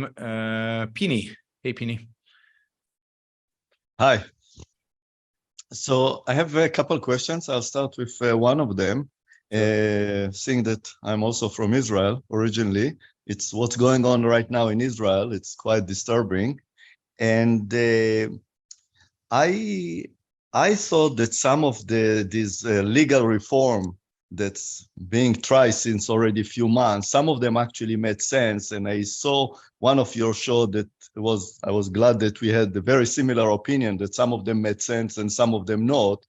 Pini. Hey, Pini. Hi. So I have a couple questions. I'll start with one of them. Seeing that I'm also from Israel originally, it's what's going on right now in Israel. It's quite disturbing. And I thought that some of these legal reform that's being tried since already a few months, some of them actually made sense. And I saw one of your show that I was glad that we had a very similar opinion, that some of them made sense and some of them not.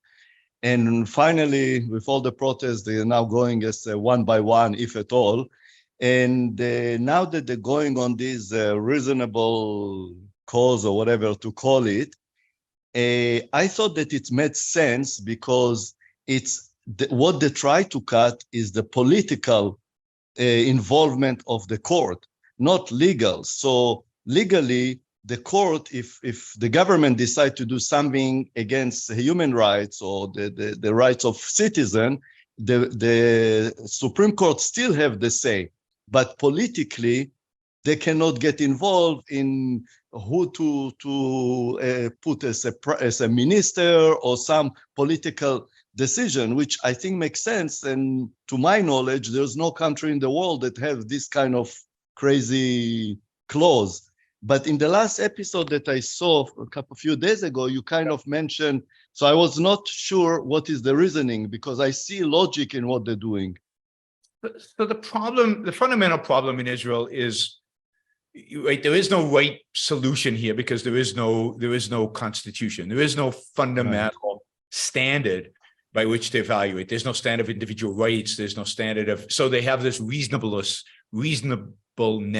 And finally, with all the protests, they are now going as one by one, if at all. And now that they're going on this reasonable cause or whatever to call it, I thought that it made sense because what they try to cut is the political involvement of the court, not legal. So legally, the court, if the government decide to do something against human rights or the rights of citizen, the Supreme Court still have the say. But politically, they cannot get involved in who to put as a minister or some political decision, which I think makes sense. And to my knowledge, there's no country in the world that has this kind of crazy clause. But in the last episode that I saw a few days ago, you kind of mentioned, so I was not sure what is the reasoning because I see logic in what they're doing. So the fundamental problem in Israel is, right, there is no right solution here because there is no constitution. There is no fundamental standard by which to evaluate. There's no standard of individual rights. There's no standard of, so they have this reasonableness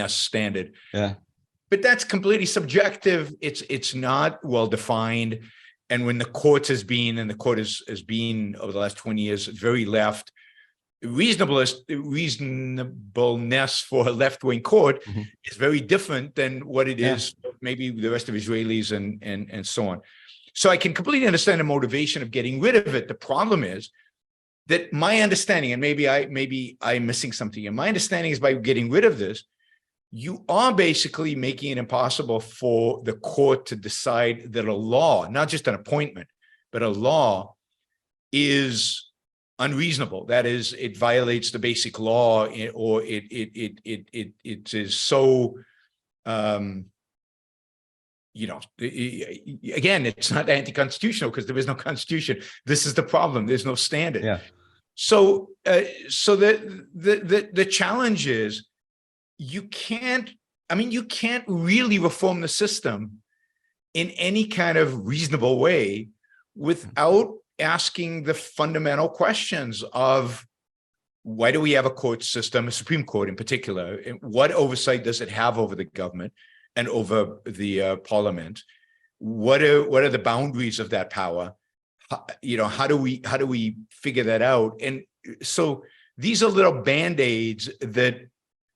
standard. Yeah. But that's completely subjective. It's not well defined. And when the court has been over the last 20 years, very left, reasonableness for a left-wing court is very different than what it is maybe the rest of Israelis and so on. So I can completely understand the motivation of getting rid of it. The problem is that my understanding, and maybe I'm missing something, and my understanding is by getting rid of this, you are basically making it impossible for the court to decide that a law, not just an appointment, but a law is unreasonable. That is, it violates the basic law, or it is so, again, it's not anti-constitutional because there is no constitution. This is the problem. There's no standard. Yeah. So the challenge is, you can't really reform the system in any kind of reasonable way without asking the fundamental questions of why do we have a court system, a Supreme Court in particular, and what oversight does it have over the government and over the parliament? What are the boundaries of that power? How do we figure that out? And so these are little band-aids that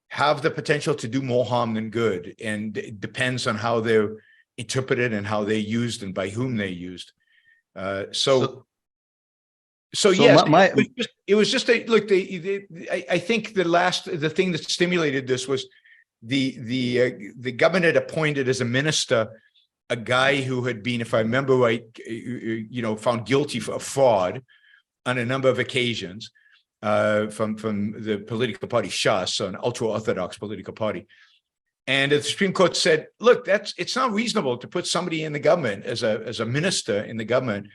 have the potential to do more harm than good, and it depends on how they're interpreted and how they're used and by whom they're used. So yes, it was just a look. I think the thing that stimulated this was the government had appointed as a minister a guy who had been, if I remember right, found guilty of fraud on a number of occasions. From the political party Shas, an ultra-Orthodox political party. And the Supreme Court said, look, it's not reasonable to put somebody in the government as a minister in the government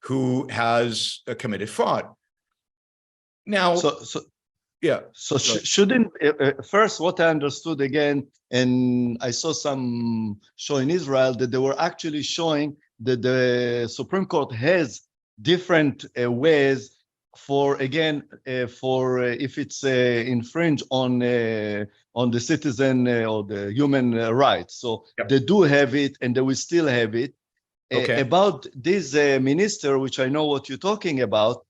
who has committed fraud. Now, shouldn't first what I understood again, and I saw some show in Israel that they were actually showing that the Supreme Court has different ways for if it's infringe on the citizen or the human rights. So they do have it, and they will still have it. About this minister, which I know what you're talking about,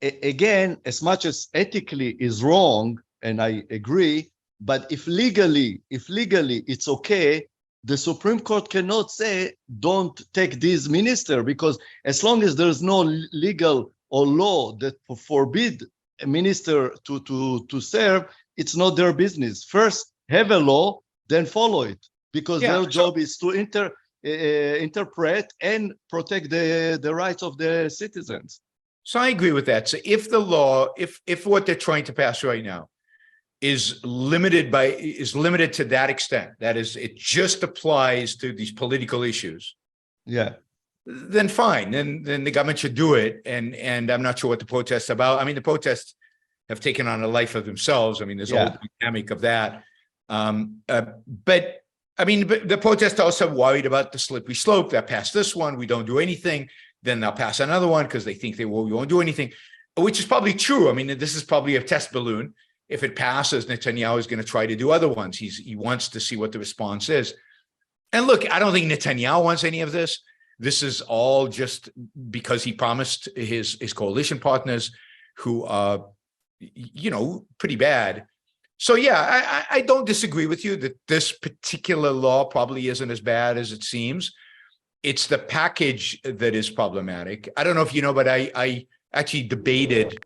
again, as much as ethically is wrong, and I agree, but if legally it's okay, the Supreme Court cannot say don't take this minister, because as long as there's no legal or law that forbid a minister to serve, it's not their business. First, have a law, then follow it, because Yeah, their so- job is to interpret and protect the rights of the citizens. So I agree with that. So if the law, if what they're trying to pass right now is limited to that extent, that is, it just applies to these political issues, Yeah, then fine. Then the government should do it. And I'm not sure what the protest's about. I mean, the protests have taken on a life of themselves. I mean, there's a whole dynamic of that. But I mean, the protests are also worried about the slippery slope. That passed this one, we don't do anything. Then they'll pass another one because they think we won't do anything, which is probably true. I mean, this is probably a test balloon. If it passes, Netanyahu is going to try to do other ones. He wants to see what the response is. And look, I don't think Netanyahu wants any of this. This is all just because he promised his coalition partners, who are, pretty bad. So yeah, I don't disagree with you that this particular law probably isn't as bad as it seems. It's the package that is problematic. I don't know if you know, but I actually debated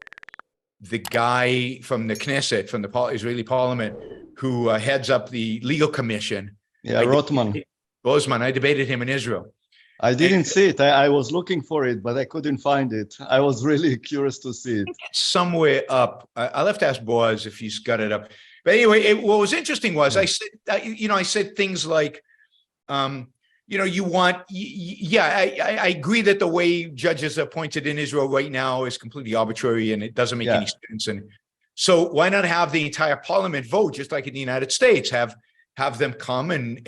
the guy from the Knesset, from the Israeli parliament, who heads up the legal commission. yeah, Rosman, I debated him in Israel. I didn't see it. I was looking for it, but I couldn't find it. I was really curious to see it. It's somewhere up. I'll have to ask Boaz if he's got it up. But anyway, what was interesting was I said things like, I agree that the way judges are appointed in Israel right now is completely arbitrary and it doesn't make any sense. And so why not have the entire parliament vote, just like in the United States, have them come and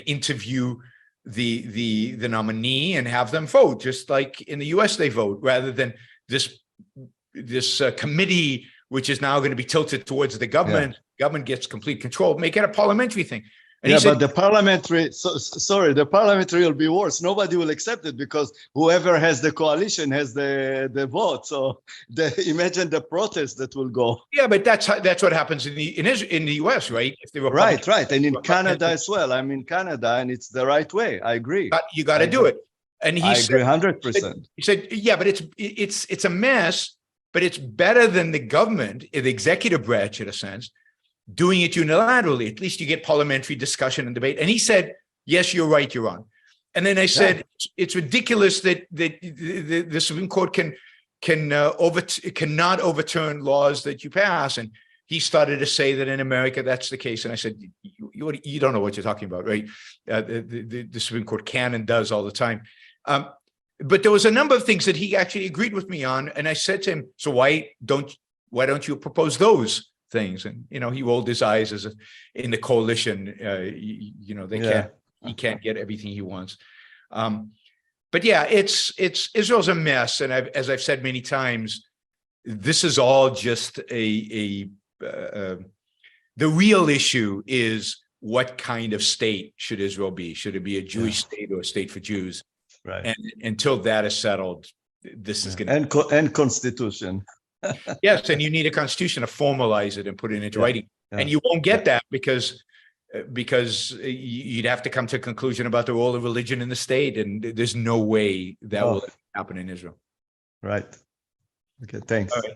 interview the nominee and have them vote, just like in the US they vote, rather than this committee, which is now going to be tilted towards the government. Yeah. Government gets complete control. Make it a parliamentary thing. And yeah, he said, but the parliamentary, the parliamentary will be worse. Nobody will accept it because whoever has the coalition has the vote. So imagine the protest that will go. yeah, but that's what happens in the US, right? If they were Right, and in Canada as well. I'm in Canada, and it's the right way. I agree. But you got to do it. And I agree 100%. He said, yeah, but it's a mess, but it's better than the government, the executive branch, in a sense, doing it unilaterally. At least you get parliamentary discussion and debate. And he said, yes, you're right, Yaron. And then I said, it's ridiculous that the Supreme Court cannot overturn laws that you pass. And he started to say that in America, that's the case. And I said, you don't know what you're talking about, right? The Supreme Court can and does all the time. But there was a number of things that he actually agreed with me on. And I said to him, so why don't you propose those things? And he rolled his eyes in the coalition. He can't get everything he wants. But yeah, it's Israel's a mess, and as I've said many times, this is all just the real issue is what kind of state should Israel be? Should it be a Jewish state or a state for Jews? Right. And until that is settled, this is going to and constitution. Yes, and you need a constitution to formalize it and put it into writing. And you won't get that because you'd have to come to a conclusion about the role of religion in the state, and there's no way that will happen in Israel. Right. Okay, thanks. All right.